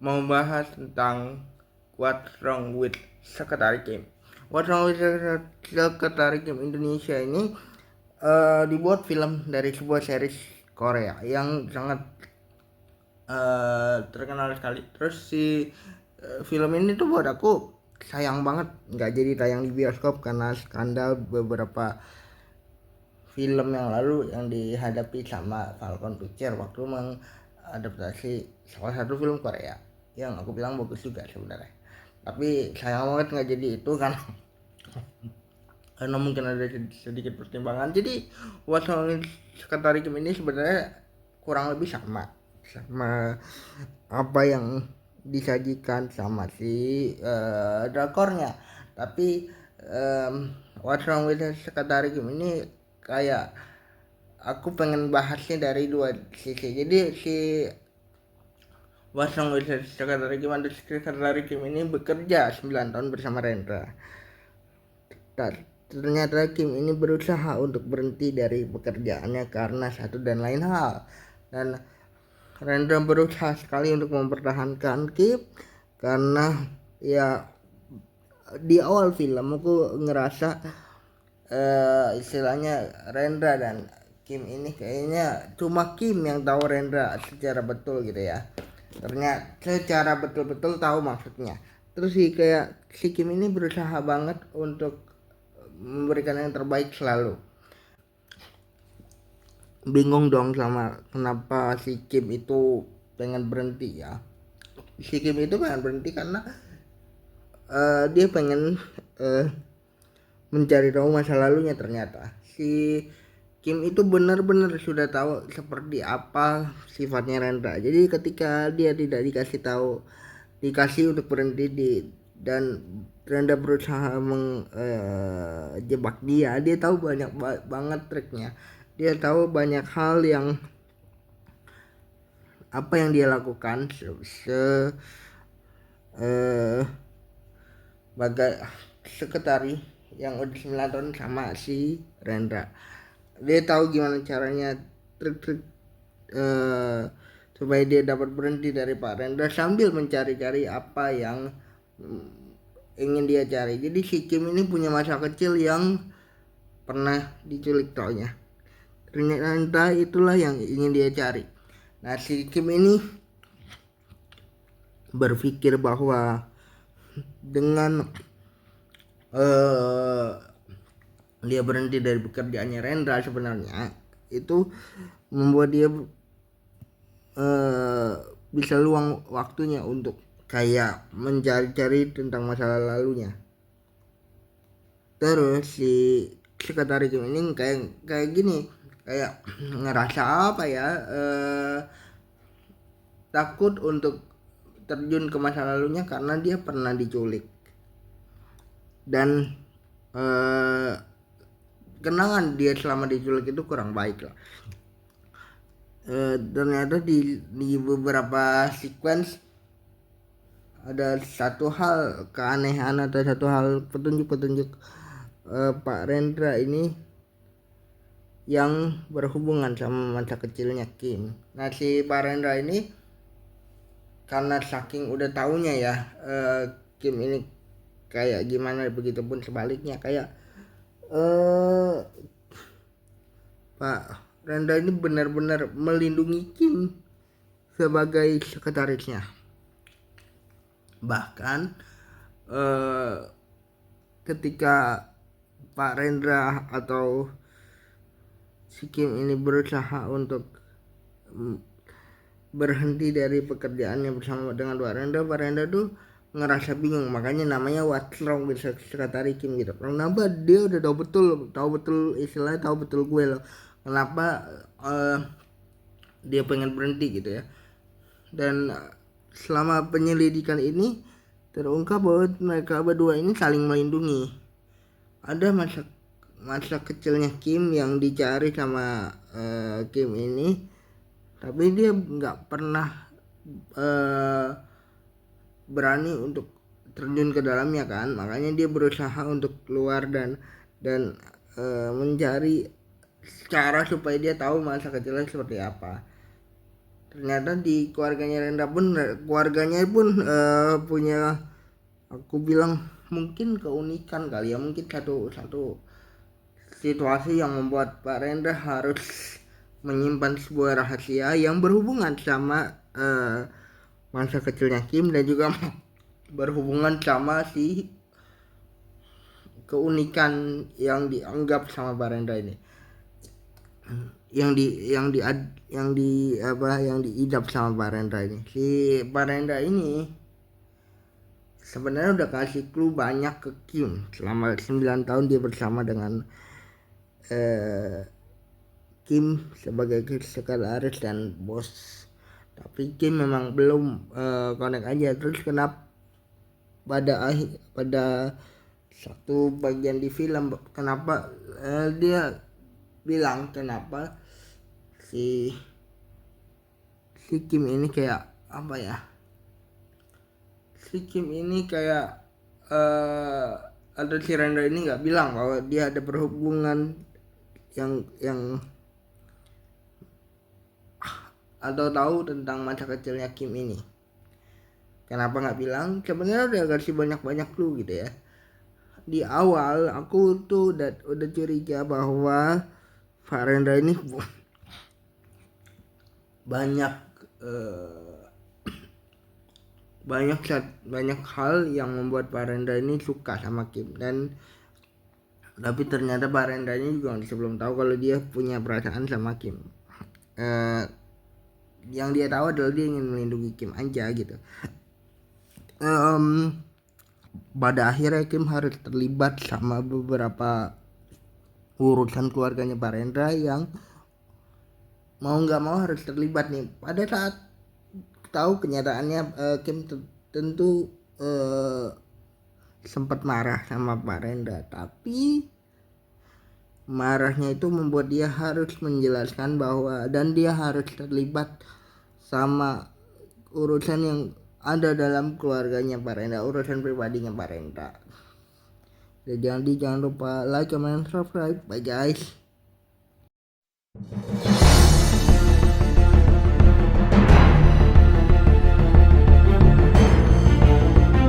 mau bahas tentang What's Wrong with Secretary Kim. What's Wrong with Secretary Kim Indonesia ini dibuat film dari sebuah series Korea yang sangat terkenal sekali. Terus si film ini tuh buat aku sayang banget nggak jadi tayang di bioskop karena skandal beberapa film yang lalu yang dihadapi sama Falcon Pictures waktu mengadaptasi salah satu film Korea yang aku bilang bagus juga sebenarnya, tapi sayang banget nggak jadi itu kan. Karena mungkin ada sedikit pertimbangan. Jadi What's Sekretari Kim ini sebenarnya kurang lebih sama apa yang disajikan sama si drakornya, tapi What's Wrong with Sekretari Kim ini kayak aku pengen bahasnya dari dua sisi. Jadi si Wasong Sekretari Kim atau Sekretari Kim ini bekerja 9 tahun bersama Rendra. Ternyata Kim ini berusaha untuk berhenti dari pekerjaannya karena satu dan lain hal. Dan Rendra berusaha sekali untuk mempertahankan Kim karena ya di awal film aku ngerasa istilahnya Rendra dan Kim ini kayaknya cuma Kim yang tahu Rendra secara betul gitu ya. Ternyata secara betul-betul tahu maksudnya. Terus sih kayak si Kim ini berusaha banget untuk memberikan yang terbaik selalu. Bingung dong sama kenapa si Kim itu pengen berhenti ya. Si Kim itu pengen berhenti karena dia pengen mencari tahu masa lalunya. Ternyata si Kim itu benar-benar sudah tahu seperti apa sifatnya Rendra. Jadi ketika dia tidak dikasih untuk berhenti dan Rendra berusaha menjebak dia tahu banyak banget triknya. Dia tahu banyak hal yang apa yang dia lakukan sebagai sekretari yang udah 9 tahun sama si Rendra. Dia tahu gimana caranya trik-trik supaya dia dapat berhenti dari Pak Rendra sambil mencari-cari apa yang ingin dia cari. Jadi si Kim ini punya masa kecil yang pernah diculik taunya. Ternyata itulah yang ingin dia cari. Nah si Kim ini berpikir bahwa dengan dia berhenti dari pekerjaannya Rendra sebenarnya itu membuat dia bisa luang waktunya untuk kayak mencari-cari tentang masa lalunya. Terus si sekretaris ini kayak gini, kayak ngerasa apa ya, takut untuk terjun ke masa lalunya karena dia pernah diculik dan kenangan dia selama diculik itu kurang baik lah. Ternyata di beberapa sequence ada satu hal keanehan atau satu hal petunjuk Pak Rendra ini yang berhubungan sama masa kecilnya Kim. Nah si Pak Rendra ini karena saking udah taunya ya Kim ini kayak gimana, begitupun sebaliknya kayak Pak Rendra ini benar-benar melindungi Kim sebagai sekretarisnya. Bahkan ketika Pak Rendra atau si Kim ini berusaha untuk berhenti dari pekerjaannya bersama dengan Pak Rendra tuh ngerasa bingung, makanya namanya What's Wrong with Sekretari Kim gitu. Kenapa dia udah tahu betul istilahnya, tahu betul gue loh, kenapa dia pengen berhenti gitu ya. Dan selama penyelidikan ini terungkap bahwa mereka berdua ini saling melindungi. Ada masa kecilnya Kim yang dicari sama Kim ini, tapi dia nggak pernah berani untuk terjun ke dalamnya kan, makanya dia berusaha untuk keluar dan mencari cara supaya dia tahu masa kecilnya seperti apa. ternyata di keluarganya pun punya, aku bilang mungkin keunikan kali ya, mungkin satu situasi yang membuat Pak Rendra harus menyimpan sebuah rahasia yang berhubungan sama masa kecilnya Kim, dan juga berhubungan sama si keunikan yang dianggap sama Pak Rendra ini, yang diidap sama Pak Rendra ini. Si Pak Rendra ini sebenarnya udah kasih clue banyak ke Kim selama 9 tahun dia bersama dengan Kim sebagai sekretaris dan bos. Tapi Kim memang belum connect aja. Terus kenapa pada satu bagian di film, kenapa dia bilang kenapa si Kim ini kayak apa ya? Si Kim ini kayak atau si Rendra ini nggak bilang bahwa dia ada berhubungan yang atau tahu tentang masa kecilnya Kim ini. Kenapa nggak bilang? Sebenarnya udah kasih banyak clue gitu ya. Di awal aku tuh udah curiga bahwa Farenda ini banyak banyak hal yang membuat Farenda ini suka sama Kim, dan tapi ternyata Farenda ini juga masih belum tahu kalau dia punya perasaan sama Kim. Yang dia tahu adalah dia ingin melindungi Kim aja gitu. Pada akhirnya Kim harus terlibat sama beberapa urusan keluarganya Pak Rendra yang mau nggak mau harus terlibat nih. Pada saat tahu kenyataannya, Kim tentu sempat marah sama Pak Rendra, tapi marahnya itu membuat dia harus menjelaskan bahwa dan dia harus terlibat sama urusan yang ada dalam keluarganya Pak Rendra, urusan pribadinya Pak Rendra. Jadi jangan lupa like, comment, subscribe. Bye guys.